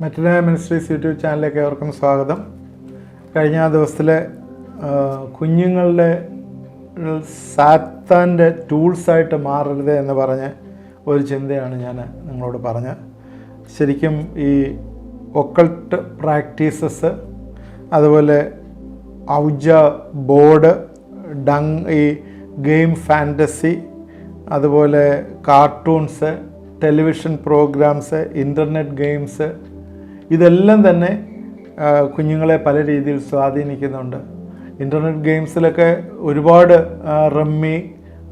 മെറ്റനായ ministries YouTube ചാനലിലേക്ക് ഏവർക്കും സ്വാഗതം. കഴിഞ്ഞ ദിവസത്തിലെ കുഞ്ഞുങ്ങളുടെ സാത്താൻ്റെ ടൂൾസായിട്ട് മാറരുത് എന്ന് പറഞ്ഞ ഒരു ചിന്തയാണ് ഞാൻ നിങ്ങളോട് പറഞ്ഞത്. ശരിക്കും ഈ ഒക്കൾട്ട് പ്രാക്ടീസസ്, അതുപോലെ ഔജ ബോർഡ്, ഈ ഗെയിം ഫാൻറ്റസി, അതുപോലെ cartoons, television programs, internet games, ഇതെല്ലാം തന്നെ കുഞ്ഞുങ്ങളെ പല രീതിയിൽ സ്വാധീനിക്കുന്നുണ്ട്. ഇൻ്റർനെറ്റ് ഗെയിംസിലൊക്കെ ഒരുപാട് റമ്മി,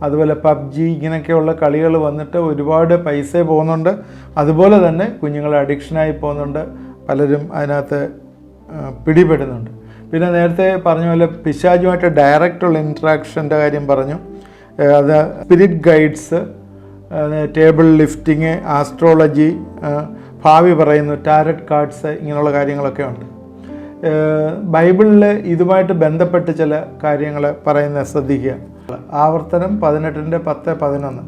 അതുപോലെ പബ്ജി, ഇങ്ങനെയൊക്കെയുള്ള കളികൾ വന്നിട്ട് ഒരുപാട് പൈസ പോകുന്നുണ്ട്. അതുപോലെ തന്നെ കുഞ്ഞുങ്ങൾ അഡിക്ഷനായി പോകുന്നുണ്ട്. പലരും അതിനകത്ത് പിടിപെടുന്നുണ്ട്. പിന്നെ നേരത്തെ പറഞ്ഞ പോലെ പിശാചുമായിട്ട് ഡയറക്റ്റുള്ള ഇൻട്രാക്ഷൻ്റെ കാര്യം പറഞ്ഞു. അത് spirit guides, table lifting, astrology, ഭാവി പറയുന്നു, ടാരറ്റ് കാർഡ്സ്, ഇങ്ങനെയുള്ള കാര്യങ്ങളൊക്കെ ഉണ്ട്. ബൈബിളിൽ ഇതുമായിട്ട് ബന്ധപ്പെട്ട് ചില കാര്യങ്ങൾ പറയുന്നത് ശ്രദ്ധിക്കുക. ആവർത്തനം 18:10-11.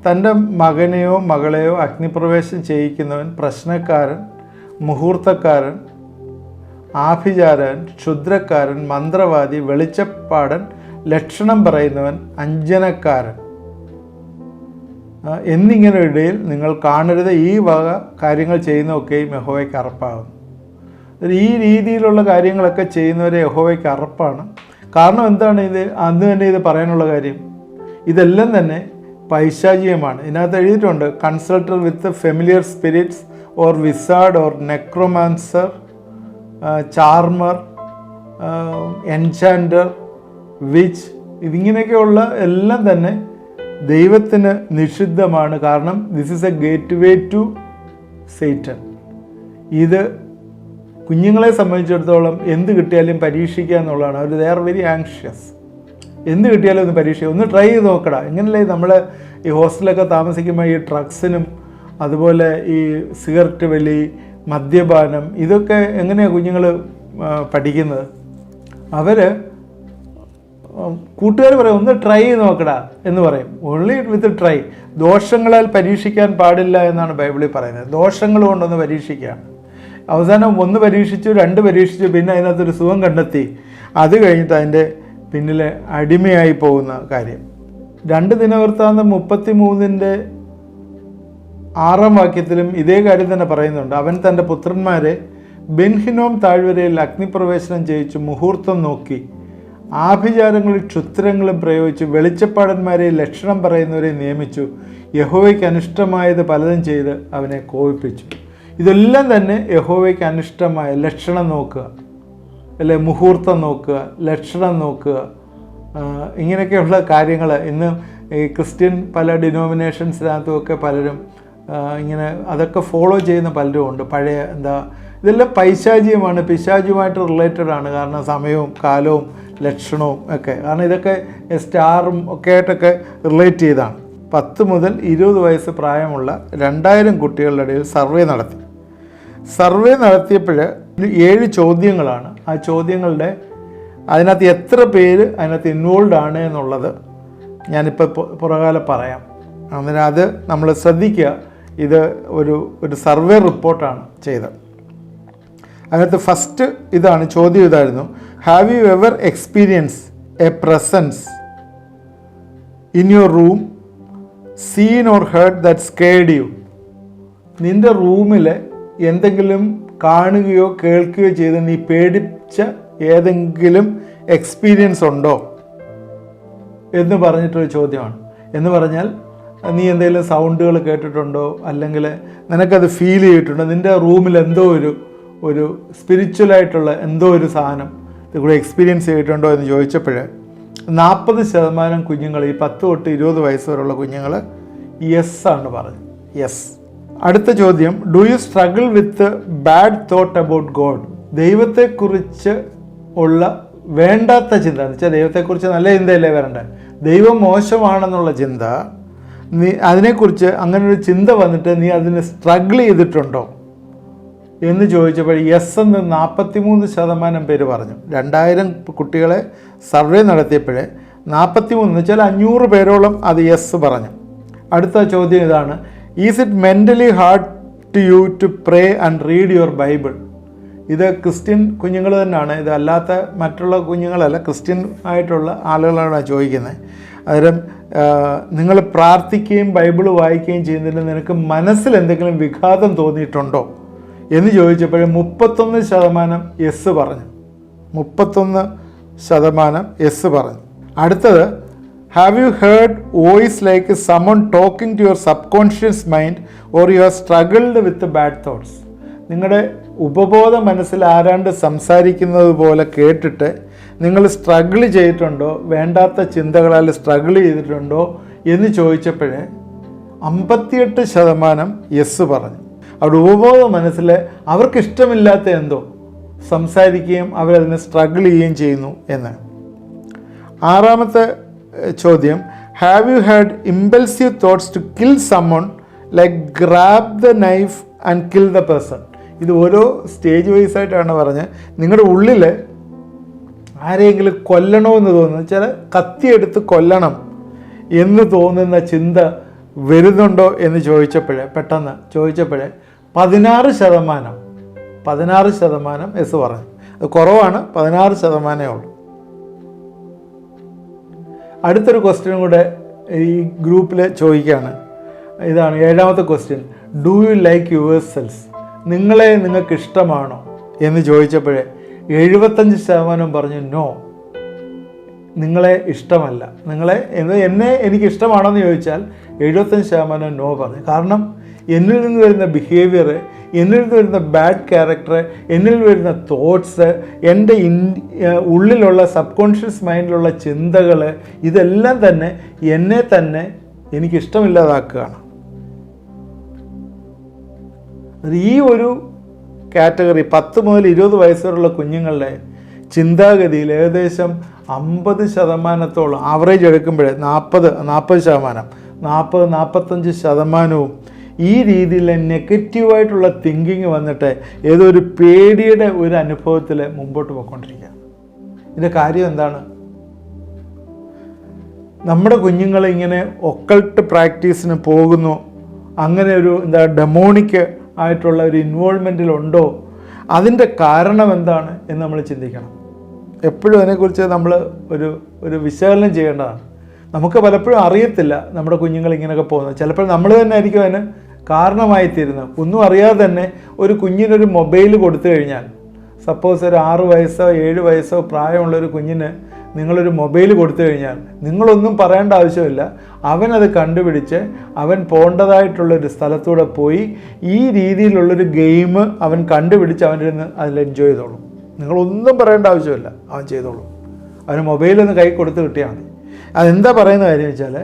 തൻ്റെ മകനെയോ മകളെയോ അഗ്നിപ്രവേശം ചെയ്യിക്കുന്നവൻ പ്രശ്നക്കാരൻ, മുഹൂർത്തക്കാരൻ, ആഭിചാരൻ, ക്ഷുദ്രക്കാരൻ, മന്ത്രവാദി, വെളിച്ചപ്പാടൻ, ലക്ഷണം പറയുന്നവൻ, അഞ്ജനക്കാരൻ എന്നിങ്ങനെ ഇടയിൽ നിങ്ങൾ കാണരുത്. ഈ വക കാര്യങ്ങൾ ചെയ്യുന്നതൊക്കെയും യഹോവയ്ക്ക് അറപ്പാകുന്നു. ഈ രീതിയിലുള്ള കാര്യങ്ങളൊക്കെ ചെയ്യുന്നവരെ യഹോവയ്ക്ക് അറപ്പാണ്. കാരണം എന്താണ്? അന്ന് തന്നെ ഇത് പറയാനുള്ള കാര്യം, ഇതെല്ലാം തന്നെ പൈശാചികമാണ്. ഇതിനകത്ത് എഴുതിയിട്ടുണ്ട്, consulter with familiar spirits or wizard or necromancer, charmer, enchanter, witch, ഇതിങ്ങനെയൊക്കെയുള്ള എല്ലാം തന്നെ ദൈവത്തിന് നിഷിദ്ധമാണ്. കാരണം this is a gateway to satan. ഇത് കുഞ്ഞുങ്ങളെ സംബന്ധിച്ചിടത്തോളം എന്ത് കിട്ടിയാലും പരീക്ഷിക്കുക എന്നുള്ളതാണ്. അവർ ദേ ആർ വെരി ആങ്ഷ്യസ്. എന്ത് കിട്ടിയാലും ഒന്ന് പരീക്ഷിക്കുക, ഒന്ന് ട്രൈ ചെയ്ത് നോക്കടാ. എങ്ങനെയല്ലേ നമ്മൾ ഈ ഹോസ്റ്റലൊക്കെ താമസിക്കുമ്പോൾ ഈ ഡ്രഗ്സിനും അതുപോലെ ഈ സിഗരറ്റ് വലി, മദ്യപാനം, ഇതൊക്കെ എങ്ങനെയാണ് കുഞ്ഞുങ്ങൾ പഠിക്കുന്നത്? അവർ കൂട്ടുകാർ പറയും, ഒന്ന് ട്രൈ ചെയ്ത് നോക്കടാ എന്ന് പറയും. Only with try. ദോഷങ്ങളാൽ പരീക്ഷിക്കാൻ പാടില്ല എന്നാണ് ബൈബിളിൽ പറയുന്നത്. ദോഷങ്ങൾ കൊണ്ടൊന്ന് പരീക്ഷിക്കുകയാണ്. അവസാനം 1 പരീക്ഷിച്ചു, 2 പരീക്ഷിച്ചു, പിന്നെ അതിനകത്തൊരു സുഖം കണ്ടെത്തി. അത് കഴിഞ്ഞിട്ട് അതിൻ്റെ പിന്നിലെ അടിമയായി പോകുന്ന കാര്യം. 2 ദിനവൃത്താന്തം 33:6 ഇതേ കാര്യം തന്നെ പറയുന്നുണ്ട്. അവൻ തൻ്റെ പുത്രന്മാരെ ബെൻഹിനോം താഴ്വരയിൽ അഗ്നിപ്രവേശനം ചെയ്യിച്ചു, മുഹൂർത്തം നോക്കി, ആഭിചാരങ്ങളിൽ ക്ഷുദ്രങ്ങളും പ്രയോഗിച്ചു, വെളിച്ചപ്പാടന്മാരെ ലക്ഷണം പറയുന്നവരെ നിയമിച്ചു, യഹോവയ്ക്ക് അനിഷ്ടമായത് പലതും ചെയ്ത് അവനെ കോപിപ്പിച്ചു. ഇതെല്ലാം തന്നെ യഹോവയ്ക്ക് അനിഷ്ടമായ ലക്ഷണം നോക്കുക, അല്ലെ മുഹൂർത്തം നോക്കുക, ലക്ഷണം നോക്കുക, ഇങ്ങനെയൊക്കെയുള്ള കാര്യങ്ങൾ ഇന്ന് ഈ ക്രിസ്ത്യൻ പല ഡിനോമിനേഷൻസിനകത്തുമൊക്കെ പലരും ഇങ്ങനെ അതൊക്കെ ഫോളോ ചെയ്യുന്ന പലരും ഉണ്ട്. പഴയ ഇതെല്ലാം പൈശാചികമാണ്, പിശാചുമായിട്ട് റിലേറ്റഡ് ആണ്. കാരണം സമയവും കാലവും ലക്ഷണവും ഒക്കെ, കാരണം ഇതൊക്കെ സ്റ്റാറും ഒക്കെ ആയിട്ടൊക്കെ റിലേറ്റ് ചെയ്താണ്. 10 മുതൽ 20 വയസ്സ് പ്രായമുള്ള 2000 കുട്ടികളുടെ ഇടയിൽ സർവേ നടത്തി. സർവേ നടത്തിയപ്പോൾ 7 ചോദ്യങ്ങളാണ്. ആ ചോദ്യങ്ങളുടെ അതിനകത്ത് എത്ര പേര് അതിനകത്ത് ഇൻവോൾവ് ആണ് എന്നുള്ളത് ഞാനിപ്പോൾ പുറകാലെ പറയാം. അന്നേരം അത് നമ്മൾ ശ്രദ്ധിക്കുക. ഇത് ഒരു സർവേ റിപ്പോർട്ടാണ് ചെയ്തത്. അതിനകത്ത് ഫസ്റ്റ് ഇതാണ് ചോദ്യം. ഇതായിരുന്നു, have you ever experience a presence in your room seen or heard that scared you? നിൻ്റെ റൂമിൽ എന്തെങ്കിലും കാണുകയോ കേൾക്കുകയോ ചെയ്ത് നീ പേടിച്ച ഏതെങ്കിലും എക്സ്പീരിയൻസ് ഉണ്ടോ എന്ന് പറഞ്ഞിട്ടൊരു ചോദ്യമാണ്. എന്ന് പറഞ്ഞാൽ നീ എന്തെങ്കിലും സൗണ്ടുകൾ കേട്ടിട്ടുണ്ടോ, അല്ലെങ്കിൽ നിനക്കത് ഫീൽ ചെയ്തിട്ടുണ്ടോ, നിൻ്റെ റൂമിൽ എന്തോ ഒരു സ്പിരിച്വലായിട്ടുള്ള എന്തോ ഒരു സാധനം കൂടെ എക്സ്പീരിയൻസ് ചെയ്തിട്ടുണ്ടോ എന്ന് ചോദിച്ചപ്പോൾ 40% കുഞ്ഞുങ്ങൾ, ഈ 10 തൊട്ട് 20 വയസ്സ് വരെയുള്ള കുഞ്ഞുങ്ങൾ യെസ് ആണ് പറഞ്ഞത്. യെസ്. അടുത്ത ചോദ്യം, do you struggle with bad thought about God? ദൈവത്തെക്കുറിച്ച് ഉള്ള വേണ്ടാത്ത ചിന്ത എന്ന് വെച്ചാൽ ദൈവത്തെക്കുറിച്ച് നല്ല ചിന്തയല്ലേ വരണ്ടേ, ദൈവം മോശമാണെന്നുള്ള ചിന്ത, നീ അതിനെക്കുറിച്ച് അങ്ങനൊരു ചിന്ത വന്നിട്ട് നീ അതിന് സ്ട്രഗിൾ ചെയ്തിട്ടുണ്ടോ എന്ന് ചോദിച്ചപ്പോൾ യെസ് എന്ന് 43% പേര് പറഞ്ഞു. 2000 കുട്ടികളെ സർവേ നടത്തിയപ്പോൾ 43 എന്ന് വെച്ചാൽ 500 പേരോളം അത് യെസ് പറഞ്ഞു. അടുത്ത ചോദ്യം ഇതാണ്, is it mentally hard to you to pray and read your Bible. ഇത് ക്രിസ്ത്യൻ കുഞ്ഞുങ്ങൾ തന്നെയാണ്, ഇത് അല്ലാത്ത മറ്റുള്ള കുഞ്ഞുങ്ങളല്ല, ക്രിസ്ത്യൻ ആയിട്ടുള്ള ആളുകളാണ് ചോദിക്കുന്നത്. അന്നേരം നിങ്ങൾ പ്രാർത്ഥിക്കുകയും ബൈബിൾ വായിക്കുകയും ചെയ്യുന്നതിന് നിനക്ക് മനസ്സിൽ എന്തെങ്കിലും വിഘാതം തോന്നിയിട്ടുണ്ടോ എന്ന് ചോദിച്ചപ്പോൾ 31% യെസ് പറഞ്ഞു. 31% യെസ് പറഞ്ഞു. അടുത്തത്, have you heard voice like someone talking to your subconscious mind or you are struggled with bad thoughts? നിങ്ങളുടെ ഉപബോധ മനസ്സിൽ ആരാണ്ട് സംസാരിക്കുന്നത് പോലെ കേട്ടിട്ട് നിങ്ങൾ സ്ട്രഗിൾ ചെയ്തിട്ടുണ്ടോ, വേണ്ടാത്ത ചിന്തകളാൽ സ്ട്രഗിൾ ചെയ്തിട്ടുണ്ടോ എന്ന് ചോദിച്ചപ്പോഴേ 58% യെസ് പറഞ്ഞു. അവിടെ ഉപബോധ മനസ്സിൽ അവർക്കിഷ്ടമില്ലാത്ത എന്തോ സംസാരിക്കുകയും അവരതിനെ സ്ട്രഗിൾ ചെയ്യുകയും ചെയ്യുന്നു എന്ന്. 6ാമത്തെ ചോദ്യം, have you had impulsive thoughts to kill someone like grab the knife and kill the person? ഇത് ഓരോ സ്റ്റേജ് വൈസ് ആയിട്ടാണ് പറഞ്ഞത്. നിങ്ങളുടെ ഉള്ളിൽ ആരെയെങ്കിലും കൊല്ലണമെന്ന് തോന്നുന്നു, ചില കത്തിയെടുത്ത് കൊല്ലണം എന്ന് തോന്നുന്ന ചിന്ത വരുന്നുണ്ടോ എന്ന് പെട്ടെന്ന് ചോദിച്ചപ്പോഴേ 16% യെസ് പറഞ്ഞു. അത് കുറവാണ്, 16% ഉള്ളൂ. അടുത്തൊരു ക്വസ്റ്റ്യൻ കൂടെ ഈ ഗ്രൂപ്പിൽ ചോദിക്കുകയാണ്. ഇതാണ് 7ാമത്തെ question, do you like yourselves? നിങ്ങളെ നിങ്ങൾക്ക് ഇഷ്ടമാണോ എന്ന് ചോദിച്ചപ്പോഴേ 75% പറഞ്ഞു നോ, നിങ്ങളെ ഇഷ്ടമല്ല. എന്നെ എനിക്ക് ഇഷ്ടമാണോ എന്ന് ചോദിച്ചാൽ 75% നോ പറഞ്ഞു. കാരണം എന്നിൽ നിന്ന് വരുന്ന ബിഹേവിയർ, എന്നിൽ നിന്ന് വരുന്ന ബാഡ് ക്യാരക്ടർ, എന്നിൽ വരുന്ന തോട്ട്സ്, എൻ്റെ ഉള്ളിലുള്ള സബ് കോൺഷ്യസ് മൈൻഡിലുള്ള ചിന്തകൾ, ഇതെല്ലാം തന്നെ എന്നെ തന്നെ എനിക്കിഷ്ടമില്ലാതാക്കുകയാണ്. ഈ ഒരു കാറ്റഗറി 10 മുതൽ 20 വയസ്സ് വരെയുള്ള കുഞ്ഞുങ്ങളുടെ ചിന്താഗതിയിൽ ഏകദേശം 50%, ആവറേജ് എടുക്കുമ്പോഴേ 40-45% ഈ രീതിയിൽ നെഗറ്റീവായിട്ടുള്ള തിങ്കിങ് വന്നിട്ട് ഏതോ ഒരു പേടിയുടെ ഒരു അനുഭവത്തിൽ മുമ്പോട്ട് പോയിക്കൊണ്ടിരിക്കുക. ഇതിൻ്റെ കാര്യം എന്താണ്? നമ്മുടെ കുഞ്ഞുങ്ങൾ ഇങ്ങനെ ഒക്കൾട്ട് പ്രാക്ടീസിന് പോകുന്നു, അങ്ങനെ ഒരു ഡെമോണിക് ആയിട്ടുള്ള ഒരു ഇൻവോൾവ്മെൻറ്റിലുണ്ടോ? അതിൻ്റെ കാരണം എന്താണ് എന്ന് നമ്മൾ ചിന്തിക്കണം. എപ്പോഴും അതിനെക്കുറിച്ച് നമ്മൾ ഒരു വിശകലനം ചെയ്യേണ്ടതാണ്. നമുക്ക് പലപ്പോഴും അറിയത്തില്ല നമ്മുടെ കുഞ്ഞുങ്ങൾ ഇങ്ങനെയൊക്കെ പോകുന്നത്. ചിലപ്പോൾ നമ്മൾ തന്നെ ആയിരിക്കും അതിന് കാരണമായി തീരുന്നത്. ഒന്നും അറിയാതെ തന്നെ ഒരു കുഞ്ഞിനൊരു മൊബൈൽ കൊടുത്തു കഴിഞ്ഞാൽ, സപ്പോസ് ഒരു 6 വയസ്സോ 7 വയസ്സോ പ്രായമുള്ളൊരു കുഞ്ഞിന് നിങ്ങളൊരു മൊബൈൽ കൊടുത്തു കഴിഞ്ഞാൽ നിങ്ങളൊന്നും പറയേണ്ട ആവശ്യമില്ല. അവനത് കണ്ടുപിടിച്ച് അവൻ പോകേണ്ടതായിട്ടുള്ളൊരു സ്ഥലത്തൂടെ പോയി ഈ രീതിയിലുള്ളൊരു ഗെയിം അവൻ കണ്ടുപിടിച്ച് അവൻ്റെ നിന്ന് അതിൽ എൻജോയ് ചെയ്തോളും. നിങ്ങളൊന്നും പറയേണ്ട ആവശ്യമില്ല, അവൻ ചെയ്തോളും. അവന് മൊബൈലൊന്ന് കൈ കൊടുത്ത് കിട്ടിയാൽ മതി. അതെന്താ പറയുന്ന കാര്യം വെച്ചാൽ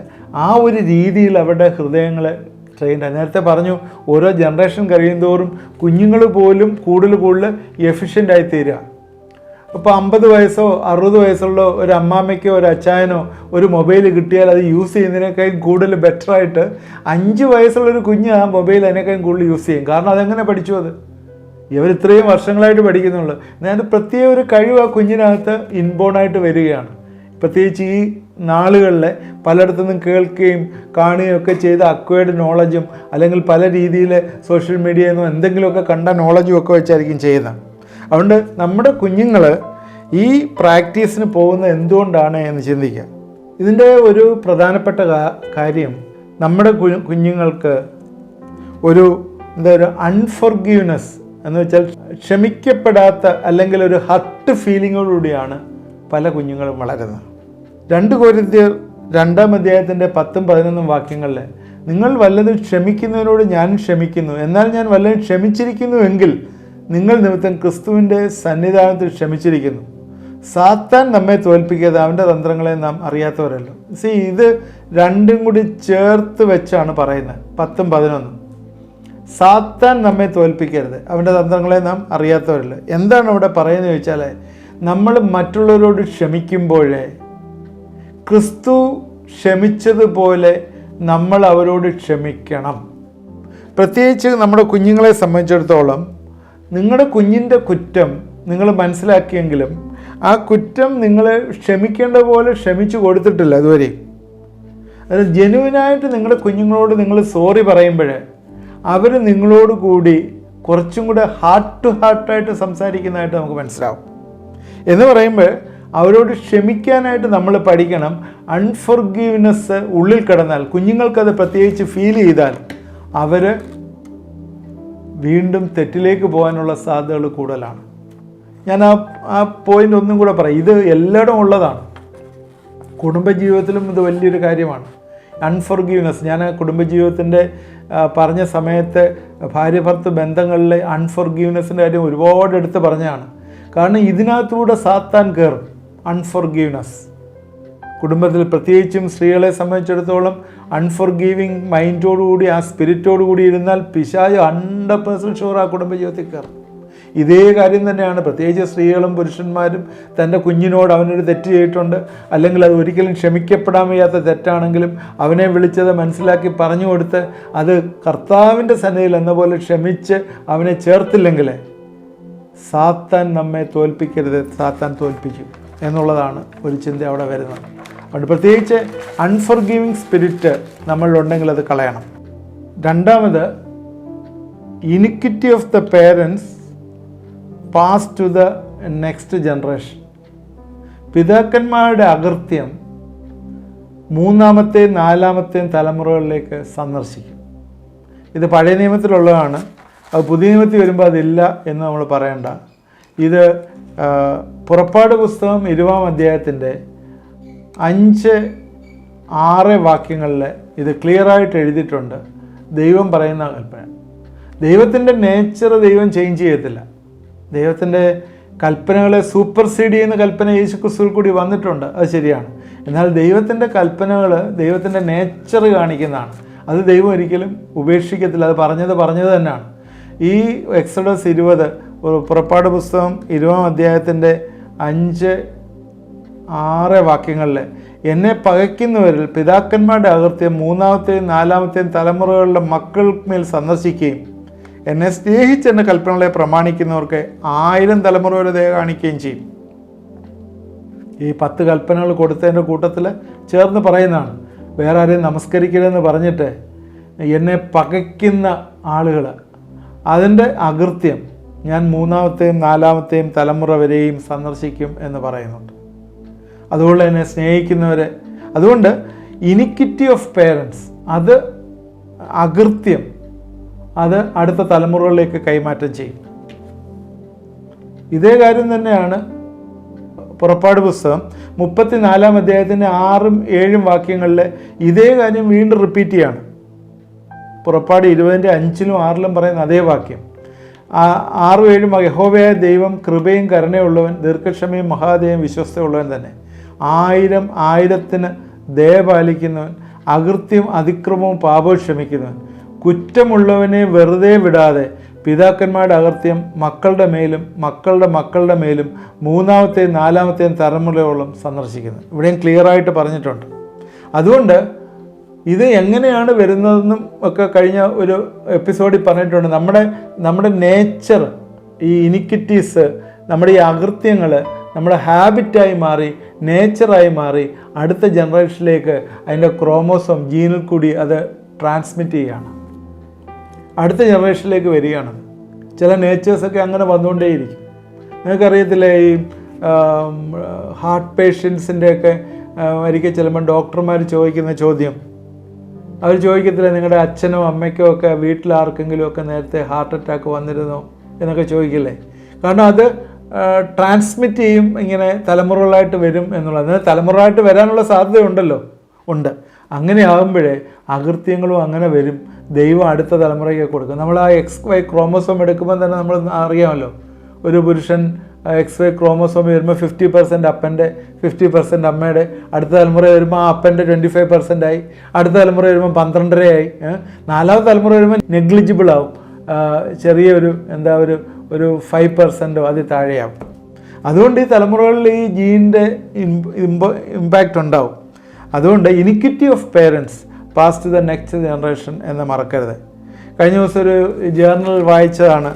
ആ ഒരു രീതിയിൽ അവരുടെ ഹൃദയങ്ങളെ ട്രെയിൻഡാണ്. നേരത്തെ പറഞ്ഞു, ഓരോ ജനറേഷൻ കഴിയുന്തോറും കുഞ്ഞുങ്ങൾ പോലും കൂടുതൽ എഫിഷ്യൻ്റായി തീരുക. ഇപ്പോൾ 50 വയസ്സോ 60 വയസ്സുള്ള ഒരു അമ്മാമ്മയ്ക്കോ ഒരു അച്ചായനോ ഒരു മൊബൈൽ കിട്ടിയാൽ അത് യൂസ് ചെയ്യുന്നതിനേക്കാളും കൂടുതൽ ബെറ്ററായിട്ട് 5 വയസ്സുള്ളൊരു കുഞ്ഞ് ആ മൊബൈൽ അതിനേക്കാളും കൂടുതൽ യൂസ് ചെയ്യും. കാരണം അതെങ്ങനെ പഠിച്ചു? ഇവർ ഇത്രയും വർഷങ്ങളായിട്ട് പഠിക്കുന്നുള്ളൂ. അതായത് പ്രത്യേക ഒരു കഴിവ് ആ കുഞ്ഞിനകത്ത് ഇൻബോണായിട്ട് വരികയാണ്. പ്രത്യേകിച്ച് ഈ നാളുകളിൽ പലയിടത്തുനിന്നും കേൾക്കുകയും കാണുകയും ഒക്കെ ചെയ്ത അക്വയർഡ് നോളജും അല്ലെങ്കിൽ പല രീതിയിൽ സോഷ്യൽ മീഡിയയിൽ നിന്നും എന്തെങ്കിലുമൊക്കെ കണ്ട നോളജും ഒക്കെ വെച്ചായിരിക്കും ചെയ്യുന്നത്. അതുകൊണ്ട് നമ്മുടെ കുഞ്ഞുങ്ങൾ ഈ പ്രാക്ടീസിന് പോകുന്നത് എന്തുകൊണ്ടാണ് എന്ന് ചിന്തിക്കുക. ഇതിൻ്റെ ഒരു പ്രധാനപ്പെട്ട കാര്യം, നമ്മുടെ കുഞ്ഞുങ്ങൾക്ക് ഒരു അൺഫോർഗീവ്നെസ് എന്ന് വെച്ചാൽ ക്ഷമിക്കപ്പെടാത്ത അല്ലെങ്കിൽ ഒരു ഹർട്ട് ഫീലിങ്ങോടുകൂടിയാണ് പല കുഞ്ഞുങ്ങളും വളരുന്നത്. 2 കൊരിന്ത്യർ 2-ാം അധ്യായത്തിൻ്റെ 10-11 വാക്യങ്ങളിൽ, നിങ്ങൾ വല്ലതും ക്ഷമിക്കുന്നതിനോട് ഞാൻ ക്ഷമിക്കുന്നു, എന്നാൽ ഞാൻ വല്ലതും ക്ഷമിച്ചിരിക്കുന്നുവെങ്കിൽ നിങ്ങൾ നിമിത്തം ക്രിസ്തുവിൻ്റെ സന്നിധാനത്തിൽ ക്ഷമിച്ചിരിക്കുന്നു. സാത്താൻ നമ്മെ തോൽപ്പിക്കാതെ അവൻ്റെ തന്ത്രങ്ങളെ നാം അറിയാത്തവരല്ലോ. ഇത് രണ്ടും കൂടി ചേർത്ത് വെച്ചാണ് പറയുന്നത് 10-11. സാത്താൻ നമ്മെ തോൽപ്പിക്കരുത്, അവൻ്റെ തന്ത്രങ്ങളെ നാം അറിയാത്തവരല്ലോ. എന്താണ് അവിടെ പറയുന്നത് ചോദിച്ചാൽ, നമ്മൾ മറ്റുള്ളവരോട് ക്ഷമിക്കുമ്പോഴേ ക്രിസ്തു ക്ഷമിച്ചതുപോലെ നമ്മൾ അവരോട് ക്ഷമിക്കണം. പ്രത്യേകിച്ച് നമ്മുടെ കുഞ്ഞുങ്ങളെ സംബന്ധിച്ചിടത്തോളം, നിങ്ങളുടെ കുഞ്ഞിൻ്റെ കുറ്റം നിങ്ങൾ മനസ്സിലാക്കിയെങ്കിലും ആ കുറ്റം നിങ്ങൾ ക്ഷമിക്കേണ്ട പോലെ ക്ഷമിച്ചു കൊടുത്തിട്ടില്ല ഇതുവരെ. അത് ജെനുവിനായിട്ട് നിങ്ങളുടെ കുഞ്ഞുങ്ങളോട് നിങ്ങൾ സോറി പറയുമ്പോഴേ അവർ നിങ്ങളോട് കൂടി കുറച്ചും കൂടെ ഹാർട്ട് ടു ഹാർട്ടായിട്ട് സംസാരിക്കുന്നതായിട്ട് നമുക്ക് മനസ്സിലാവും. എന്ന് പറയുമ്പോൾ അവരോട് ക്ഷമിക്കാനായിട്ട് നമ്മൾ പഠിക്കണം. അൺഫോർഗീവ്നെസ് ഉള്ളിൽ കിടന്നാൽ, കുഞ്ഞുങ്ങൾക്കത് പ്രത്യേകിച്ച് ഫീൽ ചെയ്താൽ, അവർ വീണ്ടും തെറ്റിലേക്ക് പോകാനുള്ള സാധ്യതകൾ കൂടുതലാണ്. ഞാൻ ആ പോയിൻ്റ് ഒന്നും കൂടെ പറയാം. ഇത് എല്ലായിടും ഉള്ളതാണ്. കുടുംബജീവിതത്തിലും ഇത് വലിയൊരു കാര്യമാണ്. അൺഫോർഗീവ്നെസ്. ഞാൻ കുടുംബജീവിതത്തിൻ്റെ പറഞ്ഞ സമയത്ത് ഭാര്യ ഭർത്തൃ ബന്ധങ്ങളിലെ അൺഫോർഗീവ്നെസ്സിൻ്റെ കാര്യം ഒരുപാട് എടുത്ത് പറഞ്ഞതാണ്. കാരണം ഇതിനകത്തൂടെ സാത്താൻ കയറും. അൺഫോർഗീവ്നെസ് കുടുംബത്തിൽ, പ്രത്യേകിച്ചും സ്ത്രീകളെ സംബന്ധിച്ചിടത്തോളം അൺഫോർഗീവിങ് മൈൻഡോടുകൂടി, ആ സ്പിരിറ്റോടുകൂടി ഇരുന്നാൽ പിശാച് 100% ഷുവർ ആ കുടുംബജീവിതത്തിൽ കയറും. ഇതേ കാര്യം തന്നെയാണ് പ്രത്യേകിച്ച് സ്ത്രീകളും പുരുഷന്മാരും. തൻ്റെ കുഞ്ഞിനോട് അവനൊരു തെറ്റ് ചെയ്തിട്ടുണ്ട്, അല്ലെങ്കിൽ അത് ഒരിക്കലും ക്ഷമിക്കപ്പെടാൻ വയ്യാത്ത തെറ്റാണെങ്കിലും അവനെ വിളിച്ചത് മനസ്സിലാക്കി പറഞ്ഞു കൊടുത്ത് അത് കർത്താവിൻ്റെ സന്നിധിയിൽ എന്ന പോലെ ക്ഷമിച്ച് അവനെ ചേർത്തില്ലെങ്കിൽ സാത്താൻ നമ്മെ തോൽപ്പിക്കരുത്, സാത്താൻ തോൽപ്പിക്കും എന്നുള്ളതാണ് ഒരു ചിന്ത അവിടെ വരുന്നത്. അതുകൊണ്ട് പ്രത്യേകിച്ച് അൺഫോർഗീവിങ് സ്പിരിറ്റ് നമ്മളിലുണ്ടെങ്കിൽ അത് കളയണം. രണ്ടാമത്, iniquity of the parents pass to the next generation. പിതാക്കന്മാരുടെ അകൃത്യം മൂന്നാമത്തെയും നാലാമത്തെയും തലമുറകളിലേക്ക് സന്ദർശിക്കും. ഇത് പഴയ നിയമത്തിലുള്ളതാണ്. അത് പുതിയ നിയമത്തിൽ വരുമ്പോൾ അതില്ല എന്ന് നമ്മൾ പറയണ്ട. ഇത് പുറപ്പാട് പുസ്തകം 20-ാം അധ്യായത്തിൻ്റെ 5-6 വാക്യങ്ങളിൽ ഇത് ക്ലിയറായിട്ട് എഴുതിയിട്ടുണ്ട്. ദൈവം പറയുന്ന കൽപ്പന. ദൈവത്തിൻ്റെ നേച്ചർ ദൈവം ചേഞ്ച് ചെയ്യത്തില്ല. ദൈവത്തിൻ്റെ കൽപ്പനകളെ സൂപ്പർസീഡ് ചെയ്യുന്ന കൽപ്പന യേശു ക്രിസ്തുവിൽ കൂടി വന്നിട്ടുണ്ട്, അത് ശരിയാണ്. എന്നാൽ ദൈവത്തിൻ്റെ കൽപ്പനകൾ ദൈവത്തിൻ്റെ നേച്ചർ കാണിക്കുന്നതാണ്. അത് ദൈവം ഒരിക്കലും ഉപേക്ഷിക്കത്തില്ല. അത് പറഞ്ഞത് തന്നെയാണ്. ഈ എക്സോഡസ് 20, പുറപ്പാട് പുസ്തകം 20-ാം അധ്യായത്തിൻ്റെ 5-6 വാക്യങ്ങളിൽ, എന്നെ പകയ്ക്കുന്നവരിൽ പിതാക്കന്മാരുടെ അകൃത്യം മൂന്നാമത്തെയും നാലാമത്തെയും തലമുറകളുടെ മക്കൾമേൽ സന്ദർശിക്കുകയും എന്നെ സ്നേഹിച്ച് എൻ്റെ കൽപ്പനകളെ പ്രമാണിക്കുന്നവർക്ക് 1000 തലമുറ വരെ ദയ കാണിക്കുകയും ചെയ്യും. ഈ 10 കൽപ്പനകൾ കൊടുത്തതിൻ്റെ കൂട്ടത്തിൽ ചേർന്ന് പറയുന്നതാണ്. വേറെ ആരെയും നമസ്കരിക്കരുതെന്ന് പറഞ്ഞിട്ട് എന്നെ പകയ്ക്കുന്ന ആളുകൾ, അതിൻ്റെ അകൃത്യം ഞാൻ മൂന്നാമത്തെയും നാലാമത്തെയും തലമുറ വരെയും സന്ദർശിക്കും എന്ന് പറയുന്നുണ്ട്. അതുകൊണ്ട് എന്നെ സ്നേഹിക്കുന്നവരെ, അതുകൊണ്ട് ഇനിക്വിറ്റി ഓഫ് പേരൻസ്, അത് അകൃത്യം, അത് അടുത്ത തലമുറകളിലേക്ക് കൈമാറ്റം ചെയ്യും. ഇതേ കാര്യം തന്നെയാണ് പുറപ്പാട് പുസ്തകം 34-ാം അധ്യായത്തിൻ്റെ 6-ഉം 7-ഉം വാക്യങ്ങളിൽ ഇതേ കാര്യം വീണ്ടും റിപ്പീറ്റ് ചെയ്യാണ്. പുറപ്പാട് 20-ന്റെ 5-ലും 6-ലും പറയുന്ന അതേ വാക്യം. 6-ഉം 7-ഉം യഹോവയായ ദൈവം കൃപയും കരുണയുള്ളവൻ, ദീർഘക്ഷമയും മഹാദയും വിശ്വസ്തയുള്ളവൻ തന്നെ, 1000 ദയ പാലിക്കുന്നവൻ, അകൃത്യം അതിക്രമവും പാപവും ക്ഷമിക്കുന്നവൻ, കുറ്റമുള്ളവനെ വെറുതെ വിടാതെ പിതാക്കന്മാരുടെ അകൃത്യം മക്കളുടെ മേലും മക്കളുടെ മക്കളുടെ മേലും മൂന്നാമത്തെയും നാലാമത്തെയും തലമുറയോളം സന്ദർശിക്കുന്നു. ഇവിടെയും ക്ലിയറായിട്ട് പറഞ്ഞിട്ടുണ്ട്. അതുകൊണ്ട് ഇത് എങ്ങനെയാണ് വരുന്നതെന്നും ഒക്കെ കഴിഞ്ഞ ഒരു എപ്പിസോഡിൽ പറഞ്ഞിട്ടുണ്ട്. നമ്മുടെ നേച്ചർ, ഈ ഇനിക്വിറ്റീസ്, നമ്മുടെ ഈ അകൃത്യങ്ങൾ നമ്മുടെ ഹാബിറ്റായി മാറി, നേച്ചറായി മാറി അടുത്ത ജനറേഷനിലേക്ക് അതിൻ്റെ ക്രോമോസോം ജീനിൽ കൂടി അത് ട്രാൻസ്മിറ്റ് ചെയ്യുകയാണ്, അടുത്ത ജനറേഷനിലേക്ക് വരികയാണ്. ചില നേച്ചേഴ്സൊക്കെ അങ്ങനെ വന്നുകൊണ്ടേയിരിക്കും. നിങ്ങൾക്കറിയത്തില്ലേ, ഈ ഹാർട്ട് പേഷ്യൻസിൻ്റെയൊക്കെ ഒരിക്കൽ ചെല്ലുമ്പോൾ ഡോക്ടർമാർ ചോദിക്കുന്ന ചോദ്യം, അവർ ചോദിക്കത്തില്ല നിങ്ങളുടെ അച്ഛനോ അമ്മയ്ക്കോ ഒക്കെ വീട്ടിലാർക്കെങ്കിലും ഒക്കെ നേരത്തെ ഹാർട്ട് അറ്റാക്ക് വന്നിരുന്നോ എന്നൊക്കെ ചോദിക്കില്ലേ. കാരണം അത് ട്രാൻസ്മിറ്റ് ചെയ്യും, ഇങ്ങനെ തലമുറകളായിട്ട് വരും എന്നുള്ളത്. തലമുറയായിട്ട് വരാനുള്ള സാധ്യതയുണ്ടല്ലോ, ഉണ്ട്. അങ്ങനെ ആകുമ്പോഴേ അകൃത്യങ്ങളും അങ്ങനെ വരും. ദൈവം അടുത്ത തലമുറയ്ക്ക് കൊടുക്കും. നമ്മൾ ആ XY ക്രോമോസോം എടുക്കുമ്പോൾ തന്നെ നമ്മൾ അറിയാമല്ലോ, ഒരു പുരുഷൻ XY ക്രോമോസോം വരുമ്പോൾ 50% അപ്പൻ്റെ 50% അമ്മയുടെ, അടുത്ത തലമുറ വരുമ്പോൾ ആ അപ്പൻ്റെ 25% ആയി, അടുത്ത തലമുറ വരുമ്പോൾ 12.5 ആയി, നാലാമത്തെ തലമുറ വരുമ്പോൾ നെഗ്ലിജിബിൾ ആവും, ചെറിയൊരു ഒരു 5% അതിൽ താഴെയാവും. അതുകൊണ്ട് ഈ തലമുറകളിൽ ഈ ജീനിൻ്റെ ഇമ്പാക്റ്റ് ഉണ്ടാവും. അതുകൊണ്ട് iniquity of parents pass to the next generation എന്ന് മറക്കരുത്. കഴിഞ്ഞ ദിവസം ഒരു ജേർണൽ വായിച്ചതാണ്.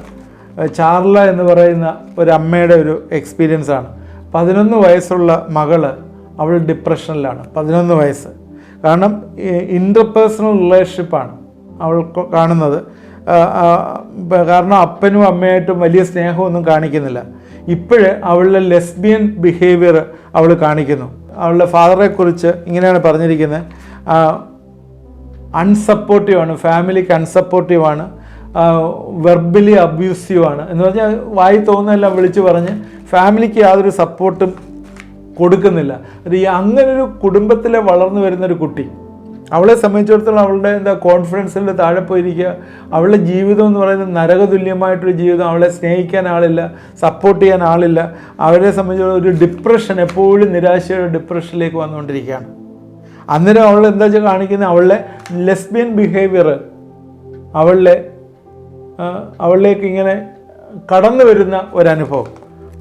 ചാർല എന്ന് പറയുന്ന ഒരു അമ്മയുടെ ഒരു എക്സ്പീരിയൻസാണ്. 11 വയസ്സുള്ള മകള്, അവൾ ഡിപ്രഷനിലാണ്. 11 വയസ്സ്. കാരണം ഇൻ്റർപേഴ്സണൽ റിലേഷൻഷിപ്പാണ് അവൾ കാണുന്നത്. കാരണം അപ്പനും അമ്മയായിട്ടും വലിയ സ്നേഹമൊന്നും കാണിക്കുന്നില്ല. ഇപ്പോഴ് അവളുടെ ലെസ്ബിയൻ ബിഹേവിയർ അവൾ കാണിക്കുന്നു. അവളുടെ ഫാദറെക്കുറിച്ച് ഇങ്ങനെയാണ് പറഞ്ഞിരിക്കുന്നത്, അൺസപ്പോർട്ടീവാണ്, ഫാമിലിക്ക് അൺസപ്പോർട്ടീവാണ്, വെർബലി അബ്യൂസീവാണ് എന്ന് പറഞ്ഞാൽ വായി തോന്നുന്നതെല്ലാം വിളിച്ചു പറഞ്ഞ് ഫാമിലിക്ക് യാതൊരു സപ്പോർട്ടും കൊടുക്കുന്നില്ല. അങ്ങനൊരു കുടുംബത്തിലെ വളർന്നു വരുന്നൊരു കുട്ടി, അവളെ സംബന്ധിച്ചിടത്തോളം അവളുടെ കോൺഫിഡൻസിൽ താഴെ പോയിരിക്കുക. അവളുടെ ജീവിതം എന്ന് പറയുന്നത് നരകതുല്യമായിട്ടൊരു ജീവിതം. അവളെ സ്നേഹിക്കാൻ ആളില്ല, സപ്പോർട്ട് ചെയ്യാൻ ആളില്ല. അവരെ സംബന്ധിച്ചിടത്തോളം ഒരു ഡിപ്രഷൻ, എപ്പോഴും നിരാശയുടെ ഡിപ്രഷനിലേക്ക് വന്നുകൊണ്ടിരിക്കുകയാണ്. അന്നേരം അവൾ എന്താ വെച്ചാൽ കാണിക്കുന്നത്, അവളുടെ ലെസ്ബിയൻ ബിഹേവിയർ അവളിലേക്ക് ഇങ്ങനെ കടന്നു വരുന്ന ഒരനുഭവം.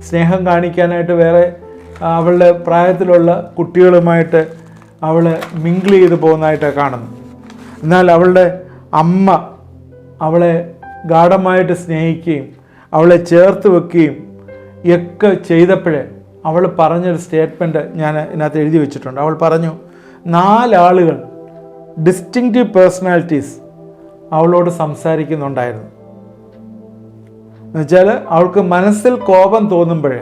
സ്നേഹം കാണിക്കാനായിട്ട് വേറെ അവളുടെ പ്രായത്തിലുള്ള കുട്ടികളുമായിട്ട് അവൾ മിങ്കിൾ ചെയ്ത് പോകുന്നതായിട്ട് കാണുന്നു. എന്നാൽ അവളുടെ അമ്മ അവളെ ഗാഢമായിട്ട് സ്നേഹിക്കുകയും അവളെ ചേർത്ത് വെക്കുകയും ഒക്കെ ചെയ്തപ്പോഴേ അവൾ പറഞ്ഞൊരു സ്റ്റേറ്റ്മെൻറ്റ് ഞാൻ ഇതിനകത്ത് എഴുതി വെച്ചിട്ടുണ്ട്. അവൾ പറഞ്ഞു, 4 ആളുകൾ ഡിസ്റ്റിങ്ക്റ്റീവ് പേഴ്സണാലിറ്റീസ് അവളോട് സംസാരിക്കുന്നുണ്ടായിരുന്നു. എന്നുവെച്ചാൽ അവൾക്ക് മനസ്സിൽ കോപം തോന്നുമ്പോഴേ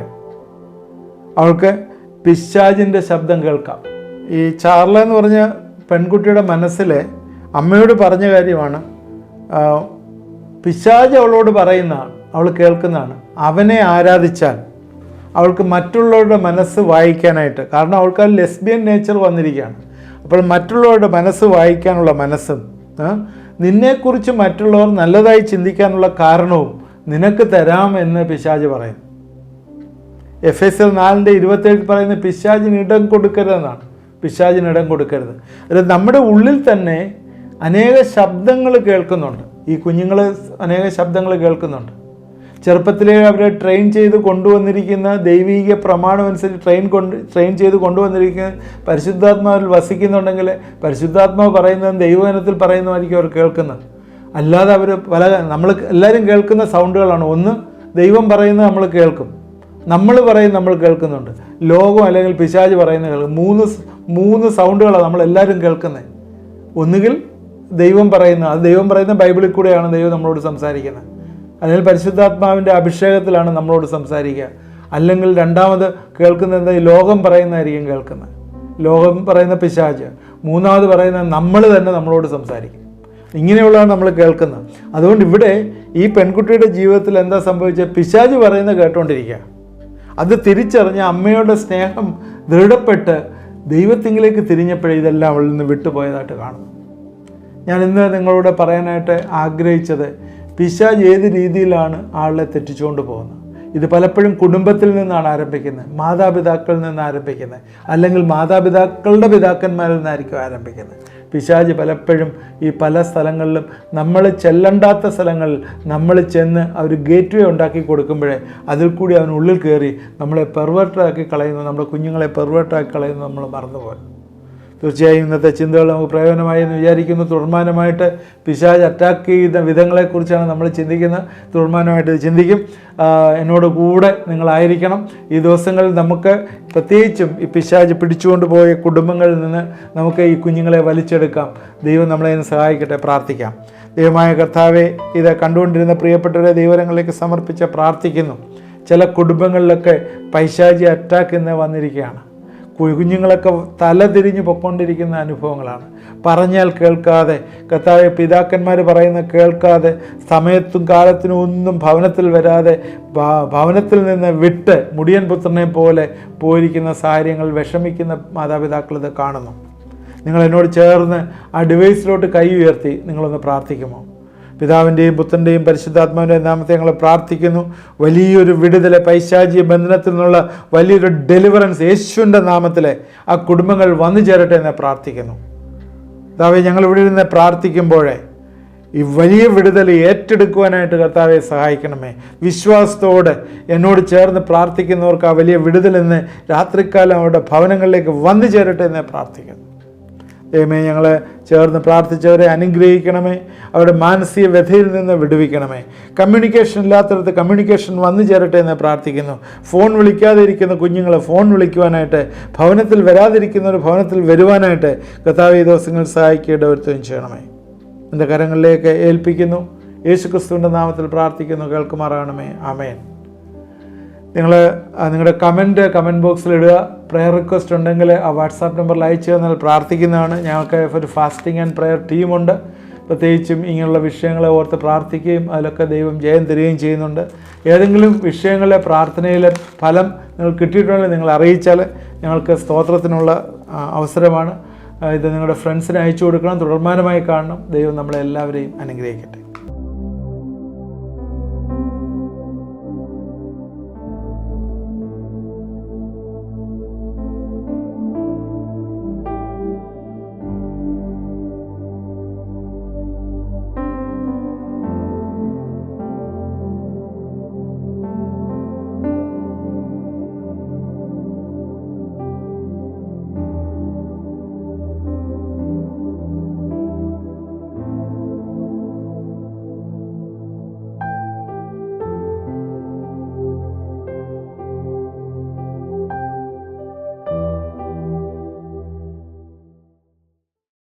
അവൾക്ക് പിശാചിൻ്റെ ശബ്ദം കേൾക്കാം. ഈ ചാർല എന്ന് പറഞ്ഞ പെൺകുട്ടിയുടെ മനസ്സിൽ അമ്മയോട് പറഞ്ഞ കാര്യമാണ്, പിശാച് അവളോട് പറയുന്നതാണ്, അവൾ കേൾക്കുന്നതാണ്. അവനെ ആരാധിച്ചാൽ അവൾക്ക് മറ്റുള്ളവരുടെ മനസ്സ് വായിക്കാനായിട്ട്, കാരണം അവൾക്ക് ആ ലെസ്ബിയൻ നേച്ചർ വന്നിരിക്കുകയാണ്. അപ്പോൾ മറ്റുള്ളവരുടെ മനസ്സ് വായിക്കാനുള്ള മനസ്സും നിന്നെക്കുറിച്ച് മറ്റുള്ളവർ നല്ലതായി ചിന്തിക്കാനുള്ള കാരണവും നിനക്ക് തരാമെന്ന് പിശാച് പറയും. എഫെസ്യർ 4:27 പറയുന്ന പിശാചിന് ഇടം കൊടുക്കരുതെന്നാണ്. പിശാചിന് ഇടം കൊടുക്കരുത്. അതായത് നമ്മുടെ ഉള്ളിൽ തന്നെ അനേക ശബ്ദങ്ങൾ കേൾക്കുന്നുണ്ട്. ഈ കുഞ്ഞുങ്ങൾ അനേക ശബ്ദങ്ങൾ കേൾക്കുന്നുണ്ട്. ചെറുപ്പത്തിലേ അവരെ ട്രെയിൻ ചെയ്ത് കൊണ്ടുവന്നിരിക്കുന്ന ദൈവീക പ്രമാണം അനുസരിച്ച് ട്രെയിൻ ചെയ്ത് കൊണ്ടുവന്നിരിക്കുന്ന പരിശുദ്ധാത്മാവിൽ വസിക്കുന്നുണ്ടെങ്കിൽ പരിശുദ്ധാത്മാവ് പറയുന്നതും ദൈവവചനത്തിൽ പറയുന്നതായിരിക്കും അവർ കേൾക്കുന്നത്. അല്ലാതെ അവർ നമ്മൾ എല്ലാവരും കേൾക്കുന്ന സൗണ്ടുകളാണ്. ഒന്ന്, ദൈവം പറയുന്നത് നമ്മൾ കേൾക്കും, നമ്മൾ പറയുന്നത് നമ്മൾ കേൾക്കുന്നുണ്ട്. ലോകം അല്ലെങ്കിൽ പിശാച് പറയുന്നത് കേൾക്കും. മൂന്ന് സൗണ്ടുകളാണ് നമ്മളെല്ലാവരും കേൾക്കുന്നത്. ഒന്നുകിൽ ദൈവം പറയുന്നത്, അത് ദൈവം പറയുന്ന ബൈബിളിൽ കൂടെയാണ് ദൈവം നമ്മളോട് സംസാരിക്കുന്നത്, അല്ലെങ്കിൽ പരിശുദ്ധാത്മാവിൻ്റെ അഭിഷേകത്തിലാണ് നമ്മളോട് സംസാരിക്കുക. അല്ലെങ്കിൽ രണ്ടാമത് കേൾക്കുന്നത് എന്താ, ലോകം പറയുന്നതായിരിക്കും കേൾക്കുന്നത്, ലോകം പറയുന്ന പിശാച്. മൂന്നാമത് പറയുന്നത് നമ്മൾ തന്നെ നമ്മളോട് സംസാരിക്കും. ഇങ്ങനെയുള്ളതാണ് നമ്മൾ കേൾക്കുന്നത്. അതുകൊണ്ട് ഇവിടെ ഈ പെൺകുട്ടിയുടെ ജീവിതത്തിൽ എന്താ സംഭവിച്ചത്, പിശാച് പറയുന്നത് കേട്ടുകൊണ്ടിരിക്കുക. അത് തിരിച്ചറിഞ്ഞ അമ്മയുടെ സ്നേഹം ദൃഢപ്പെട്ട് ദൈവത്തിങ്കിലേക്ക് തിരിഞ്ഞപ്പോഴേ ഇതെല്ലാം അവളിൽ നിന്ന് വിട്ടുപോയതായിട്ട് കാണുന്നു. ഞാൻ ഇന്ന് നിങ്ങളോട് പറയാനായിട്ട് ആഗ്രഹിച്ചത്, പിശാച് ഏത് രീതിയിലാണ് ആളെ തെറ്റിച്ചുകൊണ്ട് പോകുന്നത്. ഇത് പലപ്പോഴും കുടുംബത്തിൽ നിന്നാണ് ആരംഭിക്കുന്നത്, മാതാപിതാക്കളിൽ നിന്ന് ആരംഭിക്കുന്നത്, അല്ലെങ്കിൽ മാതാപിതാക്കളുടെ പിതാക്കന്മാരിൽ നിന്നായിരിക്കും ആരംഭിക്കുന്നത്. പിശാച് പലപ്പോഴും ഈ പല സ്ഥലങ്ങളിലും നമ്മൾ ചെല്ലണ്ടാത്ത സ്ഥലങ്ങളിൽ നമ്മൾ ചെന്ന് അവർ ഗേറ്റ് വേ ഉണ്ടാക്കി കൊടുക്കുമ്പോഴേ അതിൽ കൂടി അവനുള്ളിൽ കയറി നമ്മളെ പെർവേർട്ടാക്കി കളയുന്നു, നമ്മുടെ കുഞ്ഞുങ്ങളെ പെർവേർട്ടാക്കി കളയുന്നു, നമ്മൾ മറന്നുപോകും. തീർച്ചയായും ഇന്നത്തെ ചിന്തകൾ നമുക്ക് പ്രയോജനമായി എന്ന് വിചാരിക്കുന്നു. തുടർമാനമായിട്ട് പിശാച് അറ്റാക്ക് ചെയ്യുന്ന വിധങ്ങളെക്കുറിച്ചാണ് നമ്മൾ ചിന്തിക്കുന്നത്. തുടർമാനമായിട്ട് ചിന്തിക്കും. എന്നോട് കൂടെ നിങ്ങളായിരിക്കണം. ഈ ദിവസങ്ങളിൽ നമുക്ക് പ്രത്യേകിച്ചും ഈ പിശാച് പിടിച്ചുകൊണ്ട് പോയ കുടുംബങ്ങളിൽ നിന്ന് നമുക്ക് ഈ കുഞ്ഞുങ്ങളെ വലിച്ചെടുക്കാം. ദൈവം നമ്മളെ സഹായിക്കട്ടെ. പ്രാർത്ഥിക്കാം. ദൈവമായ കർത്താവെ, ഇത് കണ്ടുകൊണ്ടിരുന്ന പ്രിയപ്പെട്ടവരെ ദൈവരങ്ങളിലേക്ക് സമർപ്പിച്ച് പ്രാർത്ഥിക്കുന്നു. ചില കുടുംബങ്ങളിലൊക്കെ പൈശാചി അറ്റാക്ക് എന്ന് വന്നിരിക്കുകയാണ്. കുഞ്ഞുങ്ങളൊക്കെ തലതിരിഞ്ഞ് പൊയ്ക്കൊണ്ടിരിക്കുന്ന അനുഭവങ്ങളാണ്. പറഞ്ഞാൽ കേൾക്കാതെ, കർത്താവേ, പിതാക്കന്മാർ പറയുന്ന കേൾക്കാതെ, സമയത്തും കാലത്തിനും ഒന്നും ഭവനത്തിൽ വരാതെ, ഭവനത്തിൽ നിന്ന് വിട്ട് മുടിയൻ പുത്രനെ പോലെ പോയിരിക്കുന്ന സാഹചര്യങ്ങൾ വിഷമിക്കുന്ന മാതാപിതാക്കൾ ഇത് കാണുന്നു. നിങ്ങൾ എന്നോട് ചേർന്ന് ആ ഡിവൈസിലോട്ട് കൈ ഉയർത്തി നിങ്ങളൊന്ന് പ്രാർത്ഥിക്കുമോ? പിതാവിൻ്റെയും പുത്രൻ്റെയും പരിശുദ്ധാത്മാവിൻ്റെയും നാമത്തെ ഞങ്ങൾ പ്രാർത്ഥിക്കുന്നു. വലിയൊരു വിടുതൽ, പൈശാചിക ബന്ധനത്തിൽ നിന്നുള്ള വലിയൊരു ഡെലിവറൻസ് യേശുവിൻ്റെ നാമത്തിലെ ആ കുടുംബങ്ങൾ വന്നു ചേരട്ടെ എന്ന് പ്രാർത്ഥിക്കുന്നു. കർത്താവെ, ഞങ്ങൾ ഇവിടെ ഇരുന്ന് പ്രാർത്ഥിക്കുമ്പോഴേ ഈ വലിയ വിടുതൽ ഏറ്റെടുക്കുവാനായിട്ട് കർത്താവെ സഹായിക്കണമേ. വിശ്വാസത്തോടെ എന്നോട് ചേർന്ന് പ്രാർത്ഥിക്കുന്നവർക്ക് ആ വലിയ വിടുതൽ ഇന്ന് രാത്രിക്കാലം അവരുടെ ഭവനങ്ങളിലേക്ക് വന്നു ചേരട്ടെ എന്ന് പ്രാർത്ഥിക്കുന്നു. ദൈവമേ, ഞങ്ങൾ ചേർന്ന് പ്രാർത്ഥിച്ചവരെ അനുഗ്രഹിക്കണമേ. അവരുടെ മാനസിക വ്യഥയിൽ നിന്ന് വിടുവിക്കണമേ. കമ്മ്യൂണിക്കേഷൻ ഇല്ലാത്തടത്ത് കമ്മ്യൂണിക്കേഷൻ വന്നു ചേരട്ടെ എന്ന് പ്രാർത്ഥിക്കുന്നു. ഫോൺ വിളിക്കാതെ ഇരിക്കുന്ന കുഞ്ഞുങ്ങളെ ഫോൺ വിളിക്കുവാനായിട്ട്, ഭവനത്തിൽ വരാതിരിക്കുന്നവർ ഭവനത്തിൽ വരുവാനായിട്ട് കർത്താവേ ഈ ദിവസങ്ങൾ സഹായിക്കേണ്ട ഒരുത്തം ചെയ്യണമേ. എൻ്റെ കരങ്ങളിലേക്ക് ഏൽപ്പിക്കുന്നു. യേശുക്രിസ്തുവിൻ്റെ നാമത്തിൽ പ്രാർത്ഥിക്കുന്നു, കേൾക്കുമാറാകണമേ. ആമേൻ. നിങ്ങൾ നിങ്ങളുടെ കമൻറ്റ് ബോക്സിലിടുക. പ്രെയർ റിക്വസ്റ്റ് ഉണ്ടെങ്കിൽ ആ വാട്സാപ്പ് നമ്പറിൽ അയച്ചു തന്നാൽ പ്രാർത്ഥിക്കുന്നതാണ്. ഞങ്ങൾക്ക് ഒരു ഫാസ്റ്റിംഗ് ആൻഡ് പ്രെയർ ടീമുണ്ട്. പ്രത്യേകിച്ചും ഇങ്ങനെയുള്ള വിഷയങ്ങളെ ഓർത്ത് പ്രാർത്ഥിക്കുകയും അതിലൊക്കെ ദൈവം ജയം തരികയും ചെയ്യുന്നുണ്ട്. ഏതെങ്കിലും വിഷയങ്ങളിലെ പ്രാർത്ഥനയിലെ ഫലം നിങ്ങൾ കിട്ടിയിട്ടുണ്ടെങ്കിൽ നിങ്ങൾ അറിയിച്ചാൽ ഞങ്ങൾക്ക് സ്തോത്രത്തിനുള്ള അവസരമാണ്. ഇത് നിങ്ങളുടെ ഫ്രണ്ട്സിന് അയച്ചു കൊടുക്കണം, തുടർമാനമായി കാണണം. ദൈവം നമ്മളെല്ലാവരെയും അനുഗ്രഹിക്കട്ടെ.